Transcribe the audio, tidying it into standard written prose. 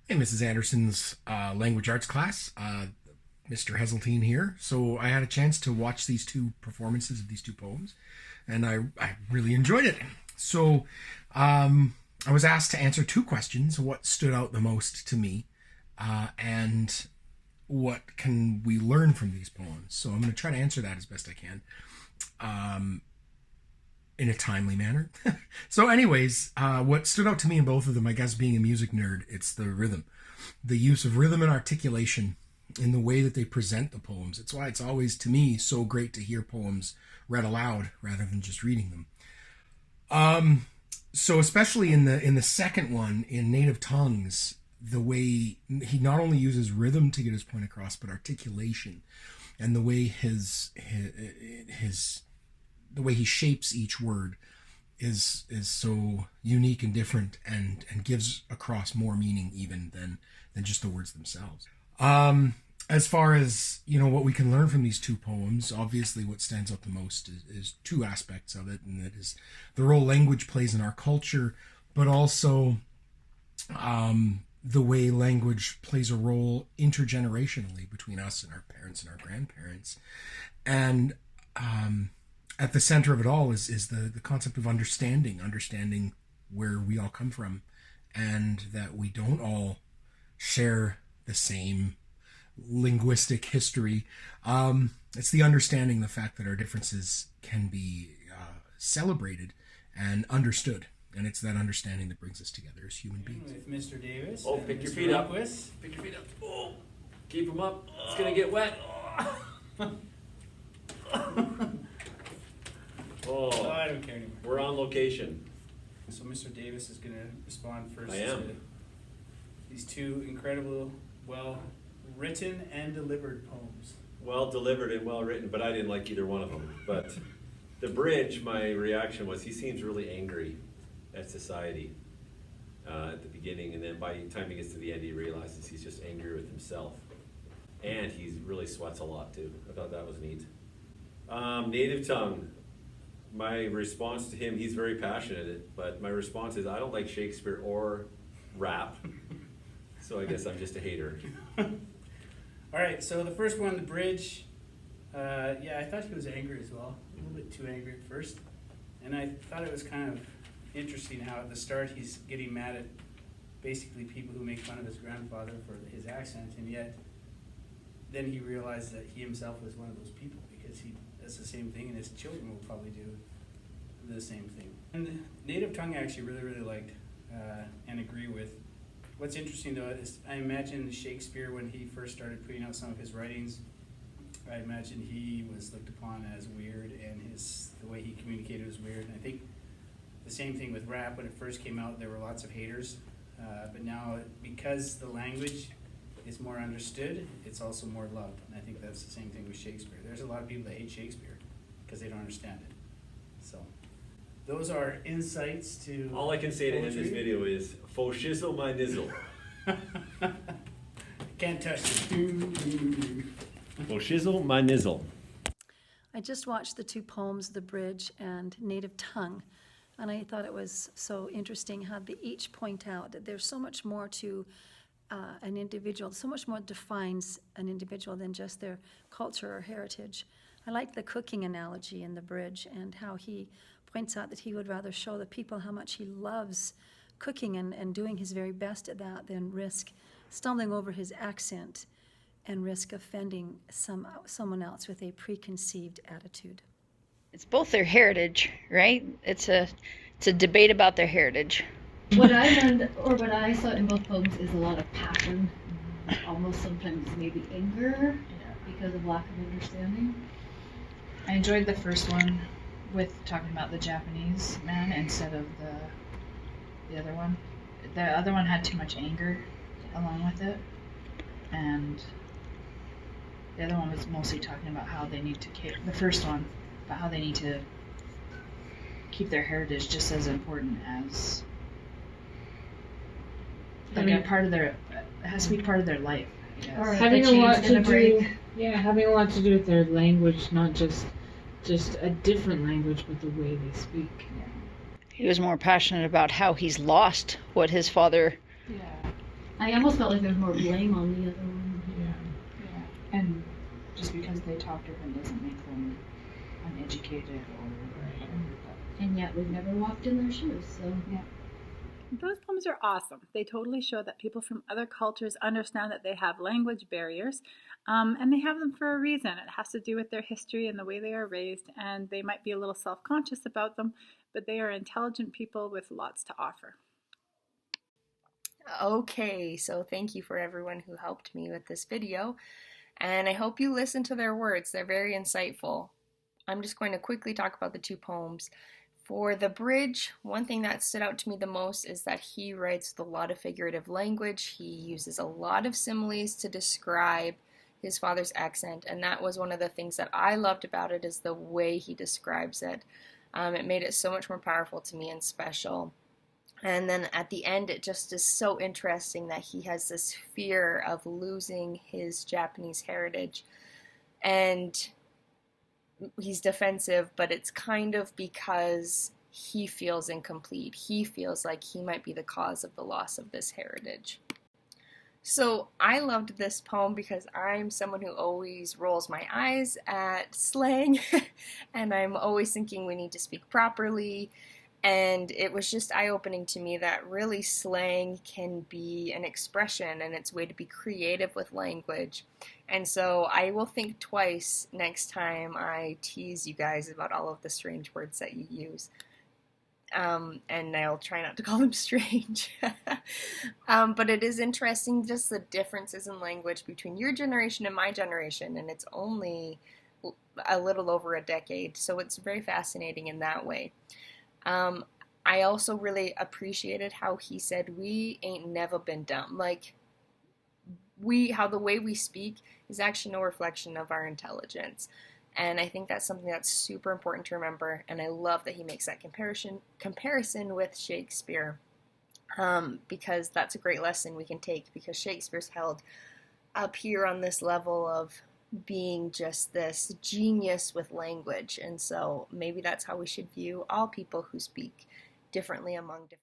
Hey, Mrs. Anderson's language arts class. Mr. Heseltine here. So I had a chance to watch these two performances of these two poems, and I really enjoyed it. So I was asked to answer two questions: what stood out the most to me, and what can we learn from these poems? So I'm going to try to answer that as best I can. In a timely manner. So anyways, what stood out to me in both of them, I guess being a music nerd, it's the rhythm. The use of rhythm and articulation in the way that they present the poems. It's why it's always, to me, so great to hear poems read aloud rather than just reading them. So especially in the second one, in native tongues, the way he not only uses rhythm to get his point across, but articulation, and the way his the way he shapes each word is so unique and different, and gives across more meaning even than just the words themselves. As far as what we can learn from these two poems, obviously what stands out the most is two aspects of it, and that is the role language plays in our culture, but also the way language plays a role intergenerationally between us and our parents and our grandparents. And at the center of it all is the concept of understanding where we all come from, and that we don't all share the same linguistic history. It's the understanding the fact that our differences can be celebrated and understood, and it's that understanding that brings us together as human beings. With Mr. Davis. Oh, pick your feet up. Pick your feet up. Oh, keep them up. It's gonna get wet. Oh, I don't care anymore. We're on location. So Mr. Davis is going to respond first I am. to these two incredible, well written and delivered poems. Well delivered and well written, but I didn't like either one of them. But the bridge, my reaction was he seems really angry at society at the beginning, and then by the time he gets to the end, he realizes he's just angry with himself. And he really sweats a lot too. I thought that was neat. Native tongue. My response to him, he's very passionate, but my response is I don't like Shakespeare or rap, so I guess I'm just a hater. All right, so the first one, the bridge, I thought he was angry as well, a little bit too angry at first, and I thought it was kind of interesting how at the start he's getting mad at basically people who make fun of his grandfather for his accent, and yet then he realized that he himself was one of those people, because he does the same thing, and his children will probably do the same thing. And the native tongue I actually really liked and agree with. What's interesting though is I imagine Shakespeare, when he first started putting out some of his writings, I imagine he was looked upon as weird, and the way he communicated was weird. And I think the same thing with rap. When it first came out, there were lots of haters, but now because the language is more understood, it's also more loved. And I think that's the same thing with Shakespeare. There's a lot of people that hate Shakespeare because they don't understand it. So those are insights to All I can say to end this video is faux shizzle my nizzle. Can't touch it. Faux shizzle my nizzle. I just watched the two poems, The Bridge and Native Tongue, and I thought it was so interesting how they each point out that there's so much more to an individual, so much more defines an individual than just their culture or heritage. I like the cooking analogy in The Bridge, and how he points out that he would rather show the people how much he loves cooking and doing his very best at that than risk stumbling over his accent and risk offending someone else with a preconceived attitude. It's both their heritage, right? It's a debate about their heritage. What I learned, or what I saw in both poems, is a lot of passion, almost sometimes maybe anger, because of lack of understanding. I enjoyed the first one with talking about the Japanese man instead of the other one. The other one had too much anger along with it, and the other one was mostly talking about how they need to the first one, about how they need to keep their heritage just as important as like a part of their, it has to be part of their life. Or having a lot to do, having a lot to do with their language, not just a different language, but the way they speak. He was more passionate about how he's lost what his father I almost felt like there was more blame on the other one. Yeah. And just because they talk different doesn't make them uneducated or whatever. And yet we've never walked in their shoes, so. Yeah. Those poems are awesome. They totally show that people from other cultures understand that they have language barriers, and they have them for a reason. It has to do with their history and the way they are raised, and they might be a little self-conscious about them, but they are intelligent people with lots to offer. Okay, so thank you for everyone who helped me with this video, and I hope you listen to their words. They're very insightful. I'm just going to quickly talk about the two poems. For the bridge, one thing that stood out to me the most is that he writes with a lot of figurative language. He uses a lot of similes to describe his father's accent, and that was one of the things that I loved about it, is the way he describes it. It made it so much more powerful to me and special. And then at the end, it just is so interesting that he has this fear of losing his Japanese heritage. And he's defensive, but it's kind of because he feels incomplete. He feels like he might be the cause of the loss of this heritage. So I loved this poem because I'm someone who always rolls my eyes at slang, and I'm always thinking we need to speak properly. And it was just eye-opening to me that really slang can be an expression and it's a way to be creative with language. And so I will think twice next time I tease you guys about all of the strange words that you use. And I'll try not to call them strange. But it is interesting just the differences in language between your generation and my generation, and it's only a little over a decade, so it's very fascinating in that way. I also really appreciated how he said, we ain't never been dumb. Like, how the way we speak is actually no reflection of our intelligence. And I think that's something that's super important to remember, and I love that he makes that comparison with Shakespeare, because that's a great lesson we can take, because Shakespeare's held up here on this level of being just this genius with language, and so maybe that's how we should view all people who speak differently among different